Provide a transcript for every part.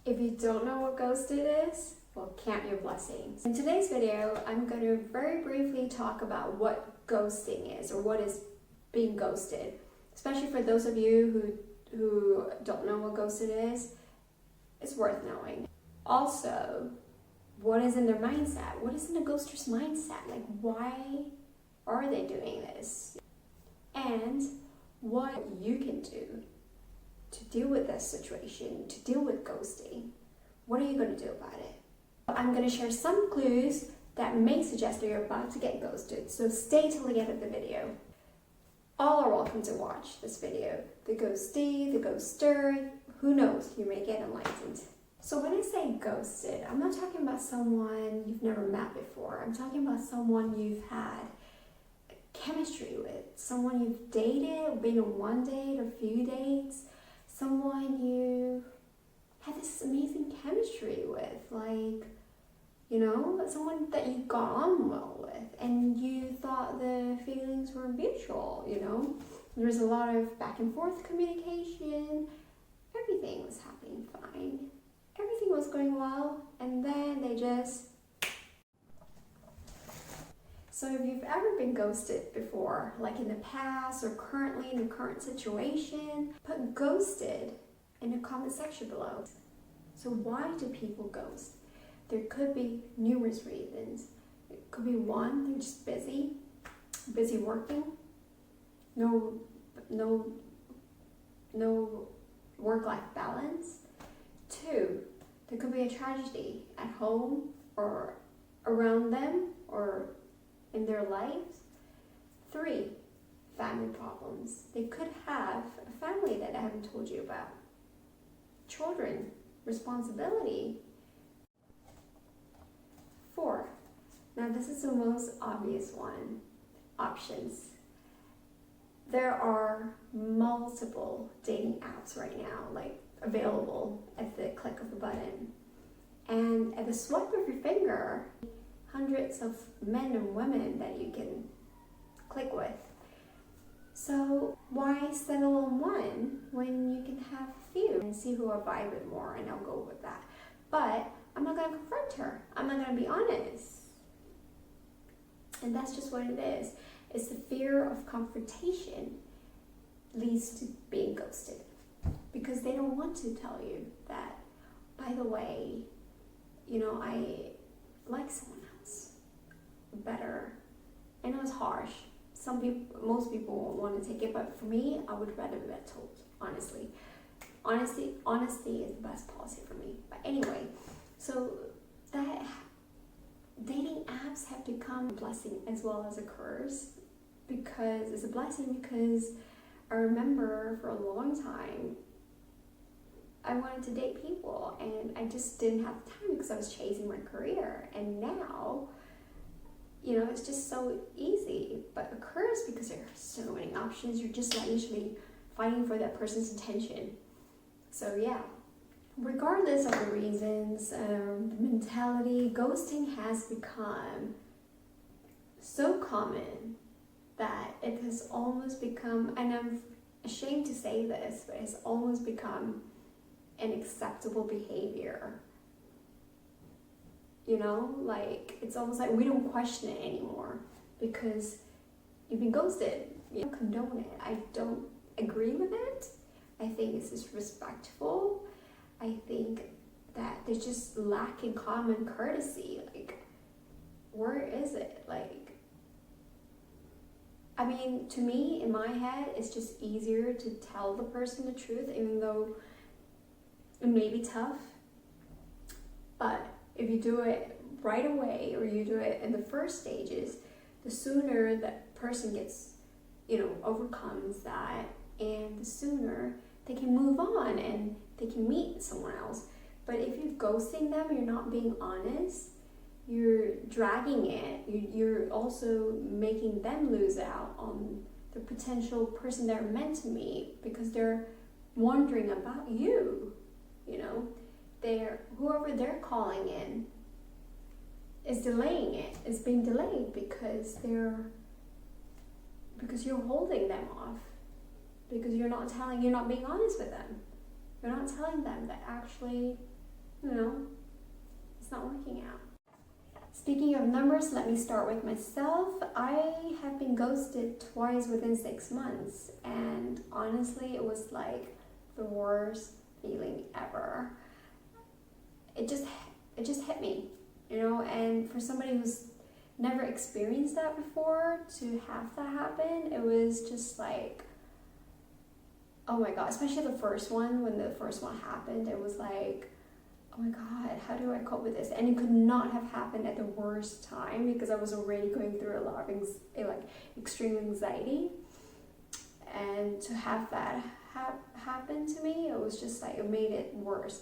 If you don't know what ghosted is, well, count your blessings. In today's video, I'm going to very briefly talk about what ghosting is, or what is being ghosted, especially for those of you who don't know what ghosted is. It's worth knowing. Also, what is in their mindset? What is in a ghoster's mindset? Like, why are they doing this? And what you can do to deal with this situation, to deal with ghosting. What are you going to do about it? I'm going to share some clues that may suggest that you're about to get ghosted, so stay till the end of the video. All are welcome to watch this video. The ghostee, the ghoster, who knows, you may get enlightened. So when I say ghosted, I'm not talking about someone you've never met before. I'm talking about someone you've had chemistry with, someone you've dated, been on one date or few dates, someone you had this amazing chemistry with, like, you know, someone that you got on well with, and you thought the feelings were mutual, you know. There was a lot of back and forth communication, everything was happening fine, everything was going well, and then they just... So if you've ever been ghosted before, like in the past or currently in the current situation, put ghosted in the comment section below. So why do people ghost? There could be numerous reasons. It could be one, they're just busy working, no work-life balance. Two, there could be a tragedy at home or around them or in their lives. Three, family problems. They could have a family that I haven't told you about. Children, responsibility. Four, now this is the most obvious one, options. There are multiple dating apps right now, like available at the click of a button. And at the swipe of your finger, hundreds of men and women that you can click with. So why settle on one when you can have a few and see who I vibe with more, and I'll go with that. But I'm not going to confront her. I'm not going to be honest. And that's just what it is. It's the fear of confrontation leads to being ghosted, because they don't want to tell you that, by the way, you know, I like someone else better. I know it's harsh. Most people won't want to take it, but for me, I would rather be told, honestly. Honesty is the best policy for me. But anyway, so that dating apps have become a blessing as well as a curse, because it's a blessing because I remember for a long time I wanted to date people and I just didn't have the time because I was chasing my career. And now, you know, it's just so easy, but a curse because there are so many options. You're just not usually fighting for that person's attention. So yeah, regardless of the reasons, the mentality, ghosting has become so common that it has almost become, and I'm ashamed to say this, but it's almost become an acceptable behavior. You know, like, it's almost like we don't question it anymore because you've been ghosted. You don't condone it. I don't agree with it. I think it's disrespectful. I think that there's just lack in common courtesy. Like, where is it? Like, I mean, to me, in my head, it's just easier to tell the person the truth, even though it may be tough. But if you do it right away, or you do it in the first stages, the sooner that person gets, you know, overcomes that, and the sooner they can move on and they can meet someone else. But if you're ghosting them, you're not being honest, you're dragging it, you're also making them lose out on the potential person they're meant to meet because they're wondering about you. You know, whoever they're calling in is delaying it. It's being delayed because you're holding them off, because you're not being honest with them. You're not telling them that actually you know, it's not working out. Speaking of numbers, let me start with myself. I have been ghosted twice within 6 months, and honestly, it was like the worst feeling ever. It just hit me, you know, and for somebody who's never experienced that before, to have that happen, it was just like, oh my god, especially the first one. When the first one happened, it was like, oh my god, how do I cope with this? And it could not have happened at the worst time, because I was already going through a lot of extreme anxiety, and to have that happen to me, it was just like, it made it worse.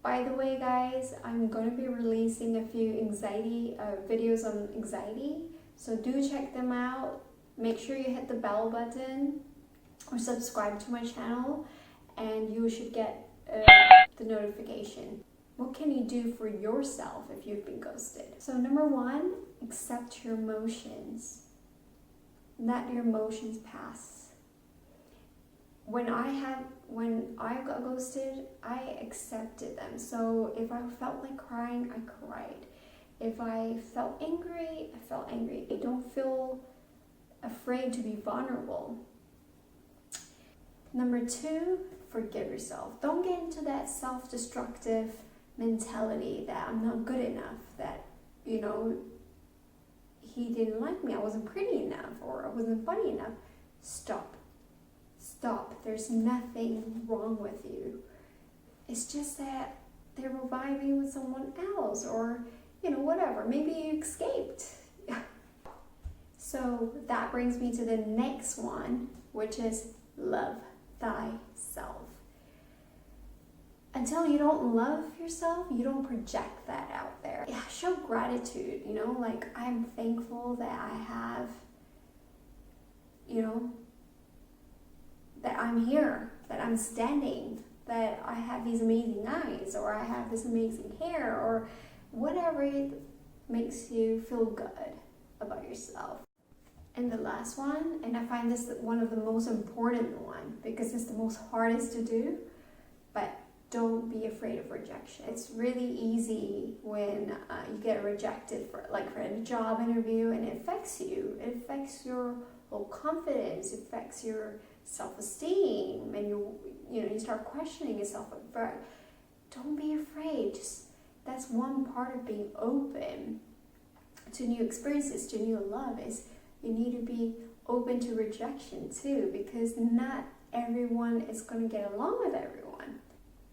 By the way, guys, I'm going to be releasing a few anxiety videos on anxiety, so do check them out. Make sure you hit the bell button or subscribe to my channel, and you should get the notification. What can you do for yourself if you've been ghosted? So number one, accept your emotions. Let your emotions pass. When I got ghosted, I accepted them. So if I felt like crying, I cried. If I felt angry, I felt angry. I don't feel afraid to be vulnerable. Number two, forgive yourself. Don't get into that self-destructive mentality that I'm not good enough, that, you know, he didn't like me, I wasn't pretty enough, or I wasn't funny enough. Stop. There's nothing wrong with you. It's just that they're vibing with someone else, or, you know, whatever. Maybe you escaped. So that brings me to the next one, which is love thyself. Until you don't love yourself, you don't project that out there. Yeah, show gratitude, you know, like, I'm thankful that I have, you know, that I'm here, that I'm standing, that I have these amazing eyes, or I have this amazing hair, or whatever it makes you feel good about yourself. And the last one, and I find this one of the most important one, because it's the most hardest to do, but don't be afraid of rejection. It's really easy when you get rejected for a job interview, and it affects you. It affects your whole confidence. It affects your self-esteem, and you start questioning yourself. But don't be afraid. That's one part of being open to new experiences, to new love, is you need to be open to rejection too, because not everyone is going to get along with everyone.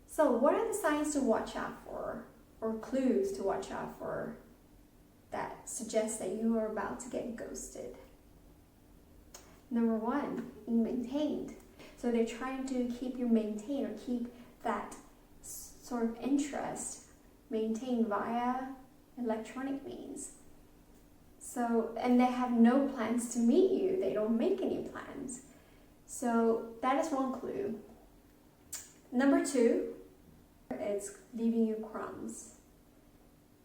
So what are the signs to watch out for, or clues to watch out for, that suggest that you are about to get ghosted? Number one, being maintained. So they're trying to keep you maintained, or keep that sort of interest maintained via electronic means. So, and they have no plans to meet you. They don't make any plans. So that is one clue. Number two, it's leaving you crumbs.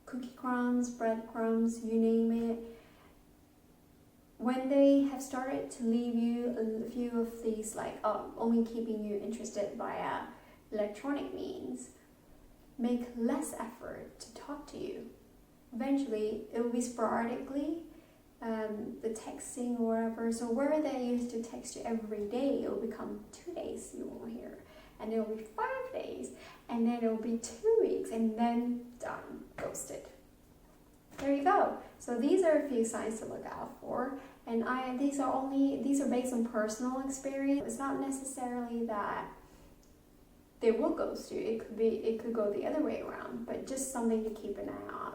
Cookie crumbs, bread crumbs, you name it. When they have started to leave you a few of these, only keeping you interested via electronic means, make less effort to talk to you. Eventually, it will be sporadically, the texting or whatever. So where they used to text you every day, it will become 2 days you won't hear. And it will be 5 days, and then it will be 2 weeks, and then done, ghosted. There you go. So these are a few signs to look out for, and these are based on personal experience. It's not necessarily that they will ghost you. It could go the other way around, but just something to keep an eye on.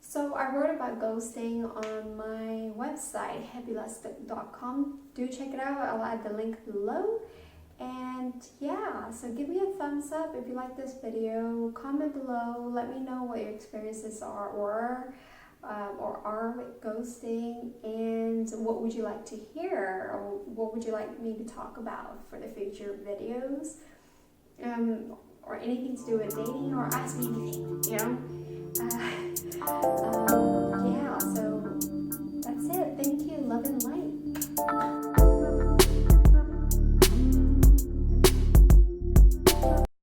So I wrote about ghosting on my website, happylust.com. Do check it out. I'll add the link below. And yeah, so give me a thumbs up if you like this video. Comment below. Let me know what your experiences are or are with ghosting, and what would you like to hear, or what would you like me to talk about for the future videos, or anything to do with dating, or ask me anything, you know.